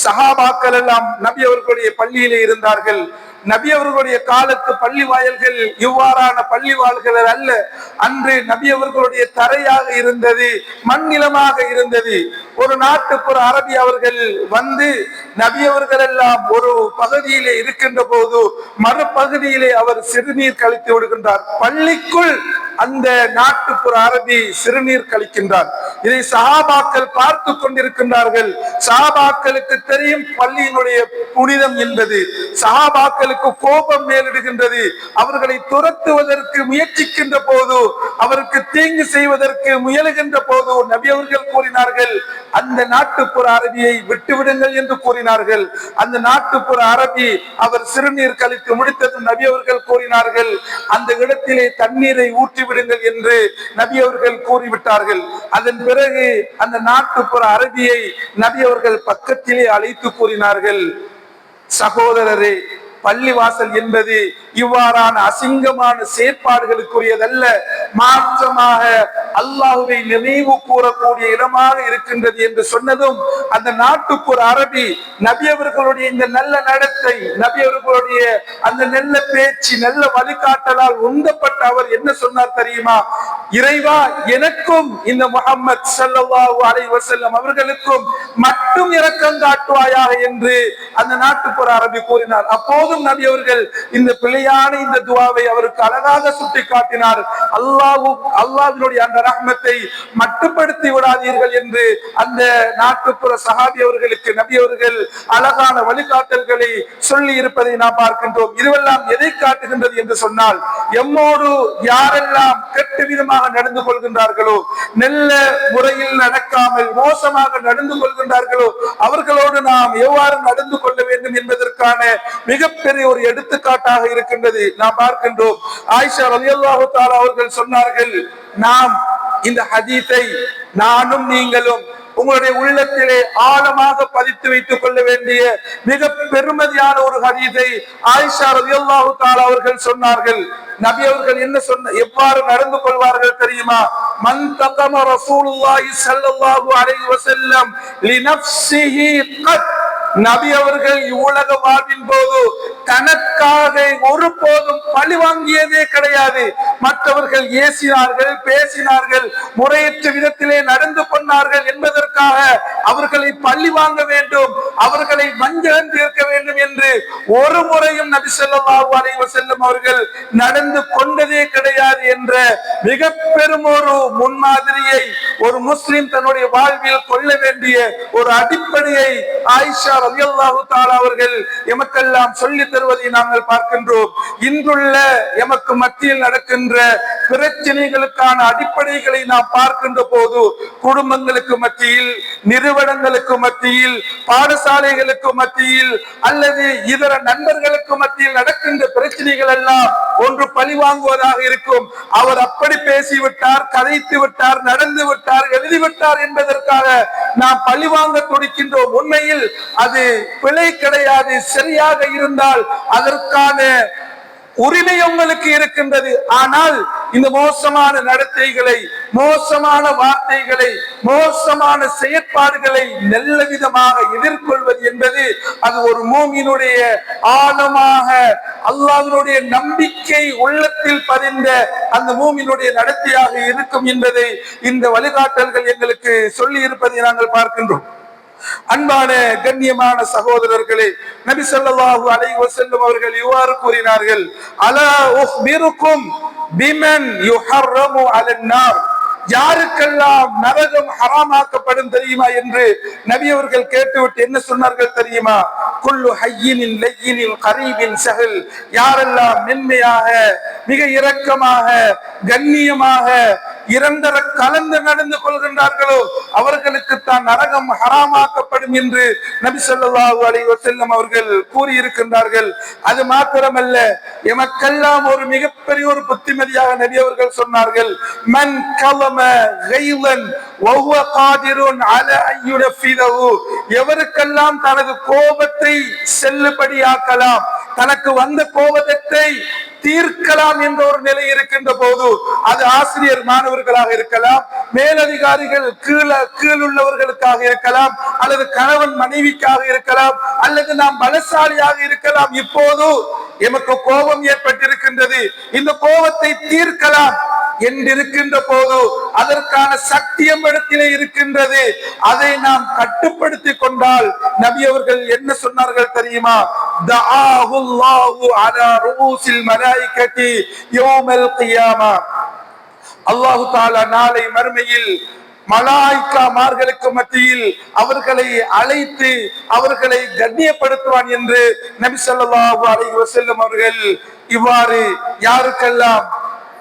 சஹாபாக்கள் எல்லாம் நபி அவர்களுடைய பள்ளியிலே இருந்தார்கள். நபி அவர்களுடைய காலத்து பள்ளி வாயல்கள் இவ்வாறான பள்ளி வாயில்கள் அல்ல. அன்று நபி அவர்களுடைய தரையாக இருந்தது, மண்ணிலமாக இருந்தது. ஒரு நாட்டுப்புற அரபி அவர்கள் வந்து நபி அவர்கள் எல்லாம் ஒரு பகுதியிலே இருக்கின்ற போது மறுபகுதியிலே அவர் சிறுநீர் கழித்து விடுகின்றார். பள்ளிக்குள் அந்த நாட்டுப்புற அரபி சிறுநீர் கழிக்கின்றார். இதை சஹாபாக்கள் பார்த்து கொண்டிருக்கின்றார்கள். சஹாபாக்களுக்கு தெரியும் பள்ளியினுடைய புனிதம் என்பது. சஹாபாக்களுக்கு கோபம் மேலிடுகின்றது. அவர்களை துரத்துவதற்கு முயற்சிக்கின்ற போது, அவருக்கு தீங்கு செய்வதற்கு முயலுகின்ற போது நபி அவர்கள் கூறினார்கள், அந்த நாட்டுப்புற அரபியை விட்டுவிடுங்கள் என்று கூறினார்கள். அந்த நாட்டுப்புற அரபி அவர் சிறுநீர் கழித்து முடித்ததும் நபி அவர்கள் கூறினார்கள், அந்த இடத்திலே தண்ணீரை ஊற்றி விடுங்கள் என்று நபி அவர்கள் கூறிவிட்டார்கள். அதன் பிறகு அந்த நாட்டுப்புற அரபியை நபி அவர்கள் பக்கத்திலே அழைத்து கூறினார்கள், சகோதரரே, பள்ளிவாசல் என்பது இவ்வாறான அசிங்கமான செயற்பாடுகளுக்குரியதல்ல, மாற்றமாக அல்லாஹ்வை நினைவு கூறக்கூடிய இடமாக இருக்கின்றது என்று சொன்னதும் அந்த நாட்டுப்புற அரபி நபி அவர்களுடைய இந்த நல்ல நடத்தை, நபி அவர்களுடைய அந்த நல்ல பேச்சு, நல்ல வழிகாட்டலால் உந்தப்பட்ட அவர் என்ன சொன்னார் தெரியுமா? இறைவா, எனக்கும் இந்த முஹம்மது ஸல்லல்லாஹு அலைஹி வஸல்லம் அவர்களுக்கும் மட்டும் இரக்கம் காட்டுவாயாக என்று அந்த நாட்டுப்புற அரபி கூறினார். அப்போதும் நபி அவர்கள் இந்த பிழையான இந்த துஆவை அவருக்கு அழகாக சுட்டி காட்டினார். அல்லாஹ்வினுடைய அந்த ரஹ்மத்தை மட்டுப்படுத்தி விடாதீர்கள் என்று அந்த நாட்டுப்புற சஹாபி அவர்களுக்கு நபி அவர்கள் அழகான வழிகாட்டல்களை சொல்லி இருப்பதை நாம் பார்க்கின்றோம். இதுவெல்லாம் எதை காட்டுகின்றது என்று சொன்னால், எம்மோடு யாரெல்லாம் கெட்ட விதமாக நடந்து கொள்கின்றார்களோ, நல்ல முறையில் நடக்காமல் மோசமாக நடந்து கொள்கின்றார்களோ, அவர்களோடு நாம் எவ்வாறு நடந்து கொள்ள வேண்டும் என்பதற்கான மிகப்பெரிய ஒரு எடுத்துக்காட்டாக இருக்கின்றது. நாம் பார்க்கின்றோம். ஆயிஷா ரலியல்லாஹு தஆலா அவர்கள் சொன்னார்கள், நாம் இந்த ஹதீஸை நானும் நீங்களும் உங்களுடைய உள்ளத்திலே ஆழமாக பதித்து வைத்துக் கொள்ள வேண்டிய மிக பெருமதியான ஒரு ஹதீஸை ஆயிஷா ரலியல்லாஹு தஆலா அவர்கள் சொன்னார்கள். நபி அவர்கள் என்ன எவ்வாறு நடந்து கொள்வார்கள் தெரியுமா? மன் தகம ரசூலுல்லாஹி ஸல்லல்லாஹு அலைஹி வஸல்லம் லினஃப்ஸிஹி கத். நபி அவர்கள் இவ்வுலக வாழ்வின் போது தனக்காக ஒருபோதும் பழி வாங்கியதே கிடையாது. மற்றவர்கள் ஏசினார்கள், பேசினார்கள், முறையற்ற விதத்திலே நடந்து கொண்டார்கள் என்பதற்காக அவர்களை பழி வாங்க வேண்டும், அவர்களை வஞ்சகம் தீர்க்க வேண்டும் என்று ஒரு முறையும் நபி ஸல்லல்லாஹு அலைஹி வஸல்லம் அவர்கள் நடந்து கொண்டதே கிடையாது என்ற மிக பெரும் ஒரு முன்மாதிரியை ஒரு முஸ்லிம் தன்னுடைய வாழ்வில் கொள்ள வேண்டிய ஒரு அடிப்படையை ஆயிஷா ரலியல்லாஹு தஆலா அவர்கள் எமக்கெல்லாம் சொல்லி தருவதை நாங்கள் பார்க்கின்றோம். இன்றுள்ள எமக்கு மத்தியில் நடக்கின்ற பிரச்சனைகளுக்கான அடிப்படைகளை நாம் பார்க்கின்ற போது, குடும்பங்களுக்கு மத்தியில், நிறுவனங்களுக்கு மத்தியில், பாடசாலைகளுக்கு மத்தியில் அல்லது இதர நண்பர்களுக்கு மத்தியில் நடக்கின்ற பிரச்சனைகள் எல்லாம் ஒன்று பழி வாங்குவதாக இருக்கும். அவர் அப்படி பேசிவிட்டார், கதைத்து விட்டார், நடந்து விட்டார், எழுதிவிட்டார் என்பதற்காக நாம் பழி வாங்க துடிக்கின்றோம். உண்மையில் அது பிழை கிடையாது. சரியாக இருந்தால் அதற்கான உரிமை உங்களுக்கு இருக்கின்றது. ஆனால் இந்த மோசமான நடத்தைகளை, மோசமான வார்த்தைகளை, மோசமான செயற்பாடுகளை நல்ல விதமாக எதிர்கொள்வது என்பது அது ஒரு மூமினுடைய ஆழமாக அல்லாஹ்வுடைய நம்பிக்கை உள்ளத்தில் பதிந்த அந்த மூமினுடைய நடத்தையாக இருக்கும் என்பதை இந்த வழிகாட்டல்கள் எங்களுக்கு சொல்லி இருப்பதை நாங்கள் பார்க்கின்றோம். அன்பான கண்ணியமான சகோதரர்களே, நபி ஸல்லல்லாஹு அலைஹி வஸல்லம் அவர்கள் இவ்வாறு கூறினார்கள், அலா உக்பிருக்கும் பிமன் யுஹர்ரமு அலன்னார். யாருக்கெல்லாம் நரகம் ஹராமாக்கப்படும் தெரியுமா என்று நபி அவர்கள் கேட்டுவிட்டு என்ன சொன்னார்கள் தெரியுமா? குல்லு ஹய்யினின் லய்யினின் கரீபின் சஹல். யாரெல்லாம் மென்மையாக, மிக இரக்கமாக, கண்ணியமாக, இரண்டர கலந்து நடந்து கொள்கின்றார்களோ அவர்களுக்கு தான் நரகம் ஹராமாக்கப்படும் என்று நபி ஸல்லல்லாஹு அலைஹி வஸல்லம் அவர்கள் கூறியிருக்கின்றார்கள். அது மாத்திரமல்ல, எமக்கெல்லாம் ஒரு மிகப்பெரிய ஒரு புத்திமதியாக நபி அவர்கள் சொன்னார்கள், மன் கலம கைலன் வஹுவ காதிருன் அலா அன் யுனஃபிதஹு, எவருக்கெல்லாம் தனது கோபத்தை செல்லுபடியாக்கலாம், தனக்கு வந்த கோபத்தை தீர்க்கலாம் என்ற ஒரு நிலை இருக்கின்ற போது, அது ஆசிரியர் மாணவர்களாக இருக்கலாம், மேலதிகாரிகள் கீழுள்ளவர்களுக்காக இருக்கலாம், அல்லது கணவன் மனைவிக்காக இருக்கலாம், அல்லது நாம் பலசாலியாக இருக்கலாம். இப்போது எமக்கு கோபம் ஏற்பட்டிருக்கின்றது, இந்த கோபத்தை தீர்க்கலாம் என்றிருக்கின்ற போது அதற்கான சக்தி இடத்திலே இருக்கின்றது. அதை நாம் கட்டுப்படுத்திக் கொண்டால் நபி அவர்கள் என்ன சொன்னார்கள் தெரியுமா? தஆஹுல்லாஹு அலா ரூஸில் மலாயிகதி யௌமல் கியாமா, அல்லாஹ் தஆலா நாளை மறுமையில் மலாய்க்காமார்களுக்கு மத்தியில் அவர்களை அழைத்து அவர்களை கண்ணியப்படுத்துவான் என்று நபி ஸல்லல்லாஹு அலைஹி வஸல்லம் அவர்கள் இவ்வாறு யாருக்கெல்லாம்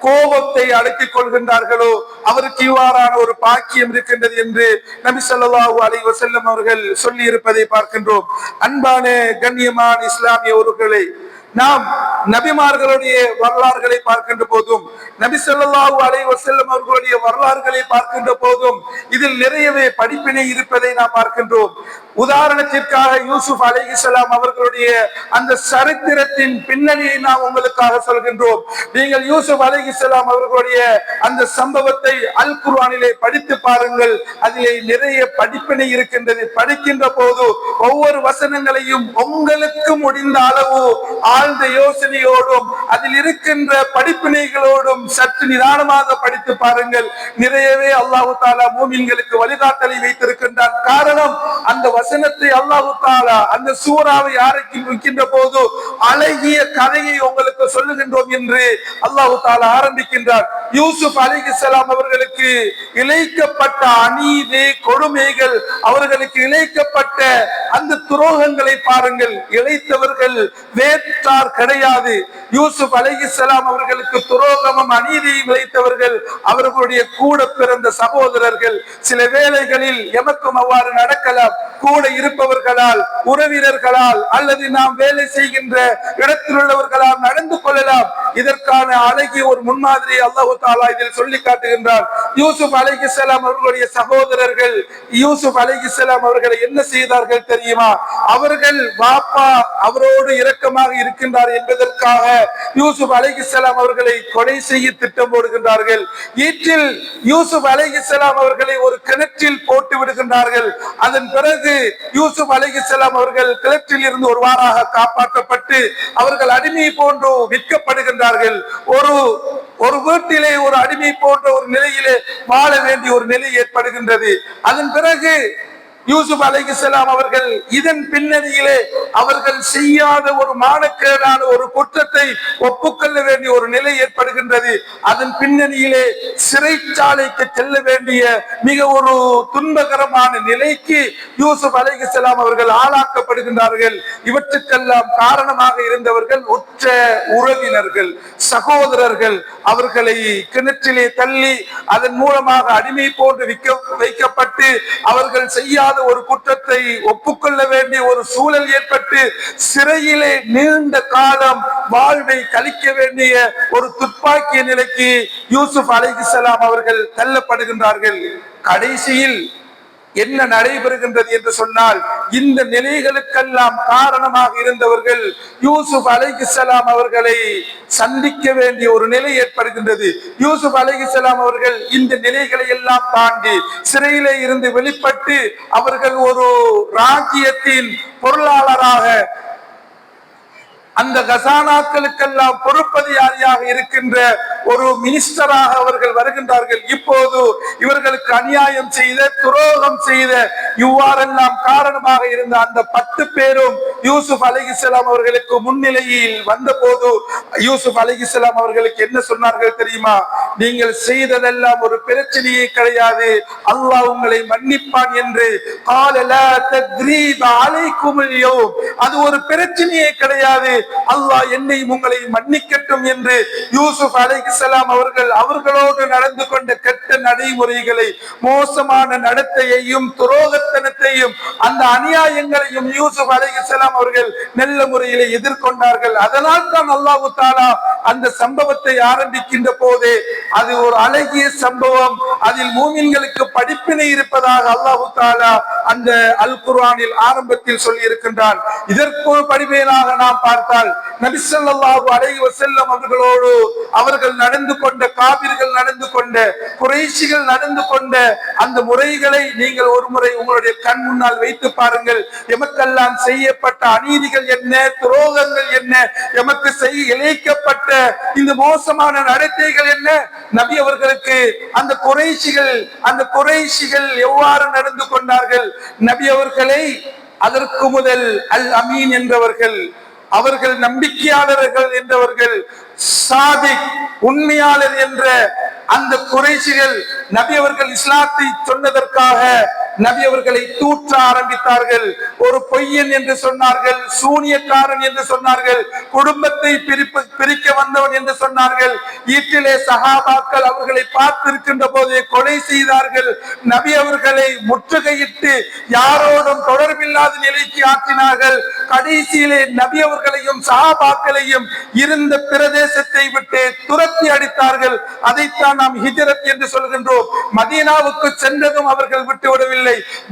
கோபத்தை அடக்கிக் கொள்கின்றார்களோ அவருக்கு இவ்வாறான ஒரு பாக்கியம் இருக்கின்றது என்று நபி ஸல்லல்லாஹு அலைஹி வஸல்லம் அவர்கள் சொல்லி இருப்பதை பார்க்கின்றோம். அன்பான கண்ணியமான இஸ்லாமிய உறவுகளே, நாம் நபிமார்களுடைய வரலாறுகளை பார்க்கின்ற போதும் நபி ஸல்லல்லாஹு அலைஹி வஸல்லம் அவர்களுடைய வரலாறுகளை பார்க்கின்ற போதும் இதில் நிறையவே படிப்பினை இருப்பதை நாம் பார்க்கின்றோம். உதாரணத்திற்காக யூசுப் அலைஹிஸ்ஸலாம் அவர்களுடைய அந்த சரித்திரத்தின் பின்னணியை நாம் உங்களுக்காக சொல்கின்றோம். நீங்கள் யூசுப் அலைஹிஸ்ஸலாம் அவர்களுடைய அந்த சம்பவத்தை அல் குர்ஆனிலே படித்து பாருங்கள். அதிலே நிறைய படிப்பினை இருக்கின்றது. படிக்கின்ற போது ஒவ்வொரு வசனங்களையும் உங்களுக்கு முடிந்த அளவு ஆழ்ந்த யோசனையோடும் அதில் இருக்கின்ற படிப்பினைகளோடும் சற்று நிதானமாக படித்து பாருங்கள். நிறையவே அல்லாஹ் தஆலா மூமின்களுக்கு வழிகாட்டலை வைத்திருக்கின்றான். காரணம், அந்த வசனத்தை அல்லாஹ் தஆலா அந்த சூராவை ஆரம்பிக்கின்ற போது அழகிய கதையை உங்களுக்கு சொல்லுகின்றோம் என்று அல்லாஹ் தஆலா ஆரம்பிக்கின்றார். யூசுப் அலைஹிஸ்ஸலாம் அவர்களுக்கு இழைக்கப்பட்ட அநீதி கொடுமைகள், அவர்களுக்கு இழைக்கப்பட்ட அந்த துரோகங்களை பாருங்கள். இழைத்தவர்கள் வேற்றார் கிடையாது. யூசுப் அலைஹிஸ்ஸலாம் அவர்களுக்கு துரோகமும் அநீதியும் இழைத்தவர்கள் அவர்களுடைய கூட பிறந்த சகோதரர்கள். சில வேளைகளில் எமக்கும் அவ்வாறு நடக்கலாம். கூட இருப்பவர்களால், உறவினர்களால், அல்லது நாம் வேலை செய்கின்ற இடத்தில் உள்ளவர்களால் நடந்து கொள்ளலாம். இதற்கான அழகிய ஒரு முன்மாதிரி அல்லாஹ் தஆலா இதில் சொல்லி காட்டுகின்றார். யூசுப் அலைஹிஸ்ஸலாம் அவர்களுடைய சகோதரர்கள் யூசுப் அலைஹிஸ்ஸலாம் அவர்களை என்ன செய்தார்கள் தெரியுமா? அவர்கள் பாப்பா அவரோடு இரக்கமாக இருக்கின்றார் என்பதற்காக யூசுப் அலைஹிஸ்ஸலாம் அவர்களை கொலை செய்ய திட்டம் போடுகின்றார்கள். ஈற்றில் யூசுப் அலைஹிஸ்ஸலாம் அவர்களை ஒரு கிணற்றில் போட்டு விடுகின்றார்கள். அதன் பிறகு யூசுப் அலைஹிஸ்ஸலாம் அவர்கள் கிணற்றில் இருந்து ஒரு வாராக காப்பாற்றப்பட்டு அவர்கள் அடிமை போன்று விற்கப்படுகின்றார்கள். ஒரு வீட்டிலே ஒரு அடிமை போன்ற ஒரு நிலையிலே வாழ வேண்டிய ஒரு நிலை ஏற்படுகின்றது. அதன் பிறகு யூசுப் அலைஹிஸ்ஸலாம் அவர்கள் இதன் பின்னணியிலே அவர்கள் செய்யாத ஒரு மானக்கேடான ஒரு குற்றத்தை ஒப்புக்கொள்ள வேண்டிய ஒரு நிலை ஏற்படுகின்றது. அதன் பின்னணியிலே சிறைச்சாலைக்கு செல்ல வேண்டிய மிக ஒரு துன்பகரமான நிலைக்கு யூசுப் அலைஹிஸ்ஸலாம் அவர்கள் ஆளாக்கப்படுகின்றார்கள். இவற்றுக்கெல்லாம் காரணமாக இருந்தவர்கள் உற்ற உறவினர்கள், சகோதரர்கள். அவர்களை கிணற்றிலே தள்ளி அதன் மூலமாக அடிமை போன்று வைக்கப்பட்டு அவர்கள் செய்யாத ஒரு குற்றத்தை ஒப்புக்கொள்ள வேண்டிய ஒரு சூழல் ஏற்பட்டு சிறையிலே நீண்ட காலம் வாழ்வை கழிக்க வேண்டிய ஒரு துப்பாக்கிய நிலைக்கு யூசுப் அலைஹிஸ்ஸலாம் அவர்கள் தள்ளப்படுகின்றார்கள். கடைசியில் என்ன நடைபெறுகின்றது என்று சொன்னால், இந்த நிலைகளுக்கெல்லாம் காரணமாக இருந்தவர்கள் யூசுப் அலைஹிஸ்ஸலாம் அவர்களை சந்திக்க வேண்டிய ஒரு நிலை ஏற்படுகின்றது. யூசுப் அலைஹிஸ்ஸலாம் அவர்கள் இந்த நிலைகளை எல்லாம் தாண்டி சிறையிலே இருந்து வெளிப்பட்டு அவர்கள் ஒரு ராஜ்யத்தின் பொருளாளராக, அந்த கசானாக்களுக்கெல்லாம் பொறுப்பதிகாரியாக இருக்கின்ற ஒரு மினிஸ்டராக அவர்கள் வருகின்றார்கள். இப்போது இவர்களுக்கு அநியாயம் செய்த, துரோகம் செய்த, இவ்வாறெல்லாம் காரணமாக இருந்த அந்த 10 பேரும் யூசுப் அலைஹிஸ்ஸலாம் அவர்களுக்கு முன்னிலையில் வந்த போது யூசுப் அலைஹிஸ்ஸலாம் அவர்களுக்கு என்ன சொன்னார்கள் தெரியுமா? நீங்கள் செய்ததெல்லாம் ஒரு பிரச்சனையே கிடையாது, அல்லாஹ் உங்களை மன்னிப்பான் என்று. அது ஒரு பிரச்சனையே கிடையாது, அல்லாஹ் என்னை உங்களை மன்னிக்கட்டும் என்று யூசுப் அலைஹிஸ்ஸலாம் அவர்களோடு நடந்து கொண்ட கெட்ட நடைமுறைகளை, மோசமான நடத்தையையும் துரோகத்தனத்தையும் அந்த அநியாயங்களையும் யூசுப் அலைஹிஸ்ஸலாம் அவர்கள் நல்ல முறையிலே எதிர்கொண்டார்கள். அதனால் தான் அல்லாஹ் தஆலா அந்த சம்பவத்தை ஆரம்பிக்கின்ற போதே அது ஒரு அழகிய சம்பவம், அதில் மூமின்களுக்கு படிப்பினை இருப்பதாக அல்லாஹ் தஆலா அந்த அல் குர்ஆனில் ஆரம்பத்தில் சொல்லி இருக்கின்றான். இதற்கு படிப்பினையாக நாம் பார்த்தால் நபி ஸல்லல்லாஹு அலைஹி வஸல்லம் அவர்களோடு அவர்கள் நடந்து கொண்ட, காபிர்கள் நடந்து கொண்ட, குறைஷிகள் நடந்து கொண்ட அந்த முறைகளை நீங்கள் ஒரு முறை உங்களுடைய கண் முன்னால் வைத்து பாருங்கள். எமக்கெல்லாம் செய்யப்பட்ட அநீதிகள் என்ன, துரோகங்கள் என்ன, எமக்கு இழைக்கப்பட்ட இந்த மோசமான நடத்தைகள் என்ன, நபி அவர்களுக்கு அந்த குறைஷிகள் எவ்வாறு நடந்து கொண்டார்கள். நபி அவர்களை அதற்கு முதல் அல் அமீன் என்றவர்கள், அவர்கள் நம்பிக்கையாளர்கள் என்றவர்கள், சாதிக் உண்மையாளர் என்ற அந்த குறைஷிகள் நபி அவர்கள் இஸ்லாத்தை சொன்னதற்காக நபி அவர்களை தூற்ற ஆரம்பித்தார்கள். ஒரு பொய்யன் என்று சொன்னார்கள், சூனியக்காரன் என்று சொன்னார்கள், குடும்பத்தை பிரிக்க வந்தவன் என்று சொன்னார்கள். வீட்டிலே சஹாபாக்கள் அவர்களை பார்த்திருக்கின்ற போதே கொலை செய்தார்கள். நபி அவர்களை முற்றுகையிட்டு யாரோடும் தொடர்பில்லாத நிலைக்கு ஆற்றினார்கள். கடைசியிலே நபி அவர்களையும் சஹாபாக்களையும் இருந்த பிரதேசத்தை விட்டு துரத்தி அடித்தார்கள். அதைத்தான் நாம் ஹிஜ்ரத் என்று சொல்கின்றோம். மதீனாவுக்கு சென்றதும் அவர்கள் விட்டுவிடவில்லை.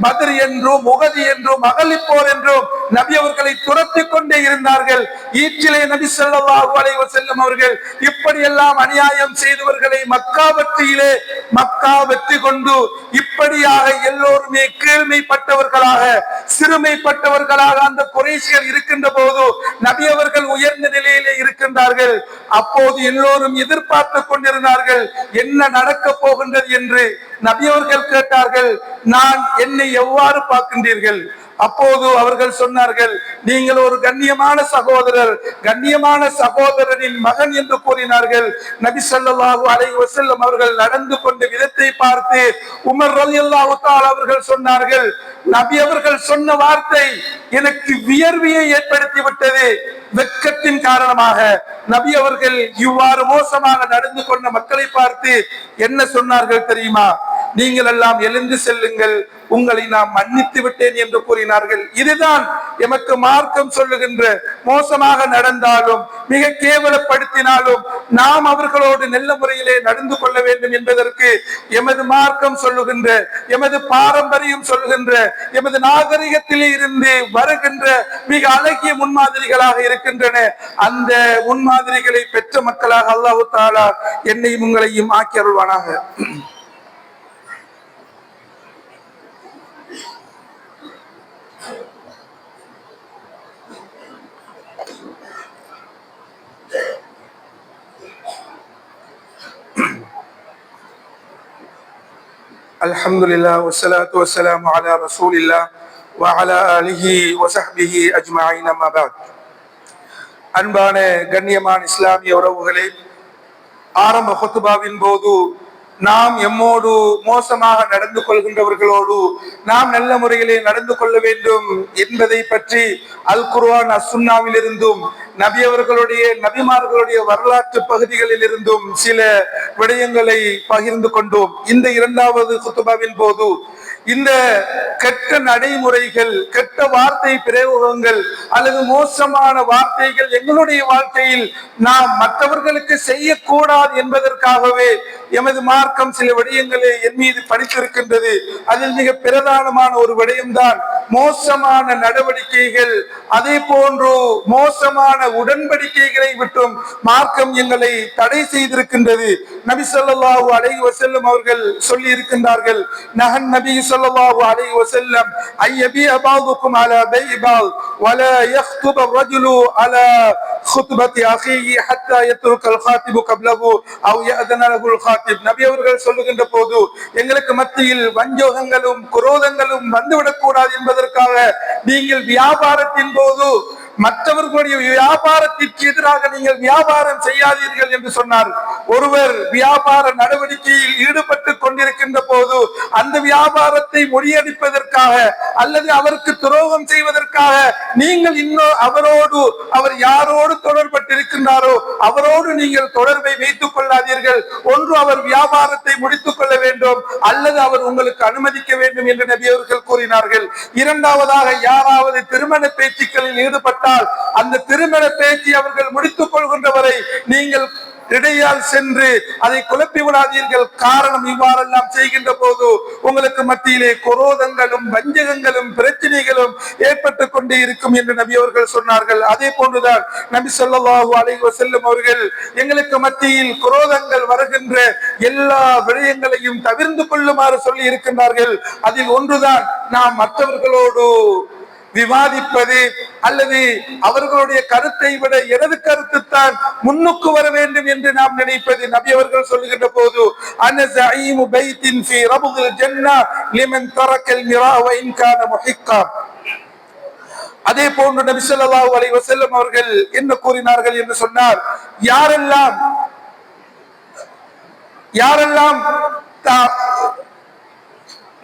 பத்ர் என்றும் உஹது என்றும் அகலிப்போர் என்றும் நபி அவர்களை துரத்தி கொண்டே இருந்தார்கள். ஈற்றிலே நபி ஸல்லல்லாஹு அலைஹி வஸல்லம் அவர்கள் இப்படி எல்லாம் அநியாயம் செய்தவர்களை மக்கா வெற்றி கொண்டு இப்படியாக எல்லோருமே கீழ்மைப்பட்டவர்களாக, சிறுமைப்பட்டவர்களாக அந்த குறைஷிகள் இருக்கின்ற போது நபி அவர்கள் உயர்ந்த நிலையிலே இருக்கின்றார்கள். அப்போது எல்லோரும் எதிர்பார்த்து கொண்டிருந்தார்கள் என்ன நடக்க போகின்றது என்று. நபி அவர்கள் கேட்டார்கள், நான் என்னை எவ்வாறு பார்க்கின்றீர்கள்? அப்போது அவர்கள் சொன்னார்கள், நீங்கள் ஒரு கண்ணியமான சகோதரரின் மகன் என்று கூறினார்கள். நபி ஸல்லல்லாஹு அலைஹி வஸல்லம் அவர்கள் நடந்து கொண்ட விதத்தை பார்த்து உமர் ரலியல்லாஹு தஆலா அவர்கள் சொன்னார்கள், நபி அவர்கள் சொன்ன வார்த்தை எனக்கு வியர்வையை ஏற்படுத்தி விட்டது. வெட்கத்தின் காரணமாக நபி அவர்கள் இவ்வாறு மோசமாக நடந்து கொண்ட மக்களை பார்த்து என்ன சொன்னார்கள் தெரியுமா? நீங்கள் எல்லாம் எழுந்து செல்லுங்கள், உங்களை நான் மன்னித்து விட்டேன் என்று கூறினார்கள். இதுதான் எமக்கு மார்க்கம் சொல்லுகின்ற, மோசமாக நடந்தாலும் மிக கேவலப்படுத்தினாலும் நாம் அவர்களோடு நல்ல முறையிலே நடந்து கொள்ள வேண்டும் என்பதற்கு எமது மார்க்கம் சொல்லுகின்ற, எமது பாரம்பரியம் சொல்லுகின்ற, எமது நாகரிகத்திலே இருந்து வருகின்ற மிக அழகிய முன்மாதிரிகளாக இருக்கின்றன. அந்த முன்மாதிரிகளை பெற்ற மக்களாக அல்லாஹ் தஆலா என்னையும் உங்களையும் ஆக்கி அருள்வானாக. அல்ஹம்துலில்லாஹ் வஸ்ஸலாத்து வஸ்ஸலாமு அலா ரசூலில்லாஹ் வ அலா ஆலிஹி வ ஸஹ்பிஹி அஜ்மஈன். அம்மா பஅத். அன்பான கண்ணியமான இஸ்லாமிய உறவுகளே, ஆரம்ப குத்பாவின் போது நாம் எம்மோடு மோசமாக நடந்து கொள்கின்றவர்களோடு நாம் நல்ல முறையிலே நடந்து கொள்ள வேண்டும் என்பதை பற்றி அல் குர்ஆன் அஸ்-சுன்னாவில் இருந்தும் நபி அவர்களுடைய, நபிமார்களுடைய வரலாற்று பகுதிகளில் இருந்தும் சில விடயங்களை பகிர்ந்து கொண்டோம். இந்த இரண்டாவது குத்பாவின் போது இந்த கெட்ட நடைமுறைகள், கெட்ட வார்த்தை பிரயோகங்கள் அல்லது மோசமான வார்த்தைகள் எங்களுடைய வாழ்க்கையில் நாம் மற்றவர்களுக்கு செய்யக்கூடாது என்பதற்காகவே எமது மார்க்கம் சில விடயங்களை என் மீது படித்திருக்கின்றது. அதில் மிக பிரதானமான ஒரு விடயம்தான் மோசமான நடவடிக்கைகள். அதே போன்று மோசமான உடன்படிக்கைகளை விட்டும் மார்க்கம் எங்களை தடை செய்திருக்கின்றது. நபி ஸல்லல்லாஹு அலைஹி வஸல்லம் அவர்கள் சொல்லி இருக்கின்றார்கள், நஹன் நபி ஸல்லல்லாஹு அலைஹி வஸல்லம் ஐயபிய பாதுக்கும் அலா பைபால் வலா யக்துப الرجل على خطبة أخيه حتى يترك الخاطب قبله أو يأذن له الخاطب. நபி அவர்கள் சொல்லுகின்ற போது எங்களுக்கு மத்தியில் வஞ்சகங்களும் குரோதங்களும் வந்துவிடக் கூடாது என்பதற்காக நீங்கள் வியாபாரத்தின் போது மற்றவர்களுடைய வியாபாரத்திற்கு எதிராக நீங்கள் வியாபாரம் செய்யாதீர்கள் என்று சொன்னார். ஒருவர் வியாபார நடவடிக்கையில் ஈடுபட்டு கொண்டிருக்கின்ற போது அந்த வியாபாரத்தை முறியடிப்பதற்காக அல்லது அவருக்கு துரோகம் செய்வதற்காக நீங்கள் இன்னும் அவரோடு அவர் யாரோடு தொடர்பட்டிருக்கின்றாரோ அவரோடு நீங்கள் தொடர்பை வைத்துக் கொள்ளாதீர்கள். ஒன்று அவர் வியாபாரத்தை முடித்துக் கொள்ள வேண்டும் அல்லது அவர் உங்களுக்கு அனுமதிக்க வேண்டும் என்று நபி அவர்கள் கூறினார்கள். இரண்டாவதாக யாராவது திருமண பேச்சுக்களில் ஈடுபட்டால் அந்த திருமண பேச்சு அவர்கள் முடித்துக் கொள்கின்றவரை நீங்கள் இடையால் சென்று அதை குழப்பி விடாதீர்கள். காரணம் இவ்வாறெல்லாம் செய்கின்ற போது உங்களுக்கு மத்தியிலே குரோதங்களும் வஞ்சகங்களும் பிரச்சனைகளும் ஏற்பட்டுக் கொண்டே இருக்கும் என்று நபி அவர்கள் சொன்னார்கள். அதே போன்றுதான் நபி ஸல்லல்லாஹு அலைஹி வஸல்லம் அவர்கள் எங்களுக்கு மத்தியில் குரோதங்கள் வருகின்ற எல்லா விடயங்களையும் தவிர்த்து கொள்ளுமாறு சொல்லி இருக்கின்றார்கள். அதில் ஒன்றுதான் நாம் மற்றவர்களோடு விவாதிப்பது அல்லது அவர்களுடைய கருத்தை விட எனது கருத்து தான் முன்னுக்கு வர வேண்டும் என்று நாம் நினைப்பது. நபி அவர்கள் சொல்லுகின்ற போது அன ஸஈமு பைத்தின் ஃபீ ரபுல் ஜன்னah லிமன் தரக்கல் மிரா வ இன் கான முஹிக்கா. அதே போன்று நபி ஸல்லல்லாஹு அலைஹி வஸல்லம் அவர்கள் என்ன கூறினார்கள் என்று சொன்னார், யாரெல்லாம்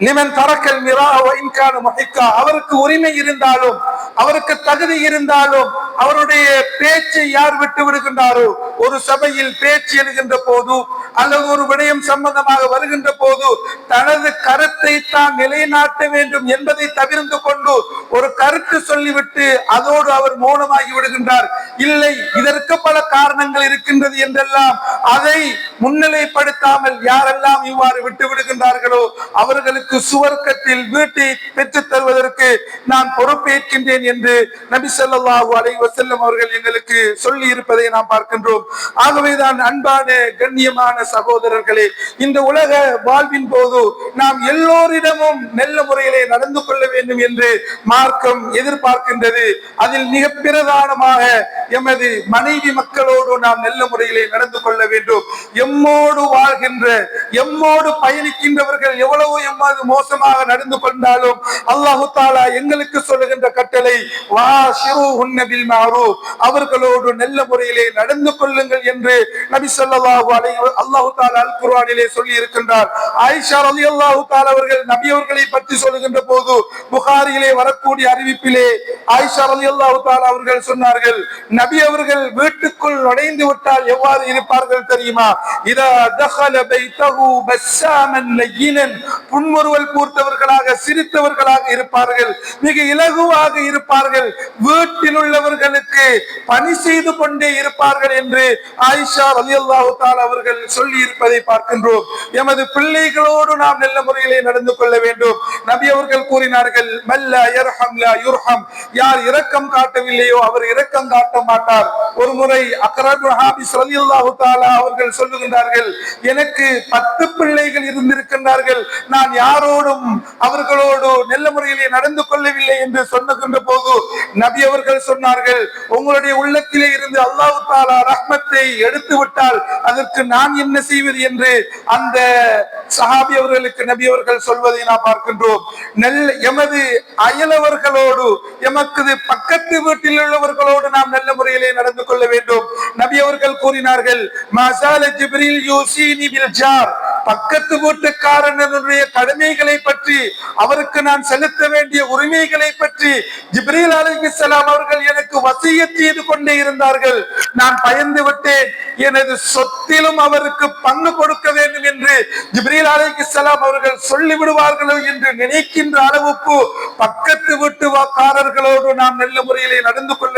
லிமன் தரக்கல் மிரா வ இன் கான முஹிக்கா, அவருக்கு உரிமை இருந்தாலும் அவருக்கு தகுதி இருந்தாலும் அவருடைய பேச்சை யார் விட்டு விடுகின்றாரோ, ஒரு சபையில் பேச்சு எழுகின்ற போது அல்லது ஒரு விடயம் சம்பந்தமாக வருகின்ற போது தனது கருத்தை தான் நிலைநாட்ட வேண்டும் என்பதை தவிர்த்து கொண்டு ஒரு கருத்து சொல்லிவிட்டு அதோடு அவர் மௌனமாகி விடுகின்றார். இல்லை, இதற்கு பல காரணங்கள் இருக்கின்றது என்றெல்லாம் அதை முன்னிலைப்படுத்தாமல் யாரெல்லாம் இவ்வாறு விட்டு விடுகின்றார்களோ அவர்களுக்கு சுவர்க்கத்தில் வீட்டை பெற்றுத் தருவதற்கு நான் பொறுப்பேற்கின்றேன் என்று நபி ஸல்லல்லாஹு அலைஹி வஸல்லம் அவர்கள் எங்களுக்கு சொல்லி இருப்பதை நாம் பார்க்கின்றோம். ஆகவேதான் அன்பான கண்ணியமான சகோதரர்களே, இந்த உலக வாழ்வின் போது நாம் எல்லோரிடமும் நல்ல முறையிலே நடந்து கொள்ள வேண்டும் என்று மார்க்கம் எதிர்பார்க்கின்றது. அதில் மிக பிரதானமாக எமது மனைவி மக்களோடு நாம் நல்ல முறையிலே நடந்து கொள்ள வேண்டும். எம்மோடு வாழ்கின்ற எம்மோடு பயணிக்கின்றவர்கள் எவ்வளவு எம்மாது மோசமாக நடந்து கொண்டாலும் அல்லாஹ் தஆலா எங்களுக்கு சொல்லுகின்ற கட்டளை வாஷிருஹுன்ன பில் மஅரூஃப், அவர்களோடு நல்ல முறையிலே நடந்து கொள்ளுங்கள் என்று நபி ஸல்லல்லாஹு அலைஹி அல்லாஹ் தஆலா அல் குர்ஆனிலே சொல்லி இருக்கின்றார். ஆயிஷா রাদিয়াল্লাহு தஆலா அவர்கள் நபி அவர்களை பற்றி சொல்லுகின்ற போது புகாரியிலே வரக்கூடிய அறிவிப்பிலே ஆயிஷா রাদিয়াল্লাহு தஆலா அவர்கள் சொன்னார்கள், நபி அவர்கள் வீட்டுக்குள் நுழைந்து விட்டால் எவ்வாறு இருப்பார்கள் தெரியுமா? இதா தഖல பைத்தஹு பஸ்ஸாமன் லய்யினன், புன்முறுவல் பூர்த்தவர்களாக சிரித்தவர்களாக இருப்பார்கள், மிக இலகுவாக இருப்பார்கள், வீட்டில் உள்ளவர்களுக்கு பணி செய்து கொண்டே இருப்பார்கள் என்று ஆயிஷா রাদিয়াল্লাহு தஆலா அவர்கள் சொல்லி இருப்பதை பார்க்கின்றோம். எமது பிள்ளைகளோடு நாம் நல்ல முறையிலே நடந்து கொள்ள வேண்டும். நபி அவர்கள் கூறினார்கள், மல்லா யர்ஹம் லா யுர்ஹம், யார் இரக்கம் காட்டவில்லையோ அவர் இரக்கம் காட்ட மாட்டார். ஒரு முறை அக்ரபு ஹாபிஸ் রাদিয়াল্লাহு தஆலா அவர்கள் சொல்லுகின்றார்கள், எனக்கு 10 பிள்ளைகள் இருந்திருக்கின்றார்கள், நான் யாரோடும் அவர்களோடு நல்ல முறையிலே நடந்து கொள்ளவில்லை என்று சொன்னுகின்ற போது நபி அவர்கள் சொன்னார்கள், உங்களுடைய உள்ளத்திலே இருந்து அல்லாஹ் தஆலா ரஹ்மத்தை எடுத்து விட்டால் அதற்கு நான் என்ன செய்வது என்று அந்த சஹாபி அவர்களுக்கு நபி அவர்கள் சொல்வதை நாம் பார்க்கின்றோம். எமது அயலவர்களோடு எமக்கு பக்கத்து வீட்டில் உள்ளவர்களோடு நாம் நல்ல முறையிலே நடந்து கொள்ள வேண்டும். நபி அவர்கள் கூறினார்கள், மஸால ஜிப்ரீல் யூசினி பில் ஜார், பக்கத்து வீட்டுக்காரனுடைய கடமைகளை பற்றி அவருக்கு நான் செலுத்த வேண்டிய உரிமைகளை பற்றி ஜிப்ரீல் அலைஹிஸ்ஸலாம் அவர்கள் எனக்கு வசியத் செய்து கொண்டே இருந்தார்கள். நான் பயந்து விட்டேன், எனது சொத்திலும் அவருக்கு பங்கு கொடுக்க வேண்டும் என்று ஜிப்ரீல் அலைஹிஸ்ஸலாம் அவர்கள் சொல்லி விடுவார்களோ என்று நினைக்கின்ற அளவுக்கு பக்கத்து வீட்டுக்காரர்களோடு நாம் நல்ல முறையிலே நடந்து கொள்ள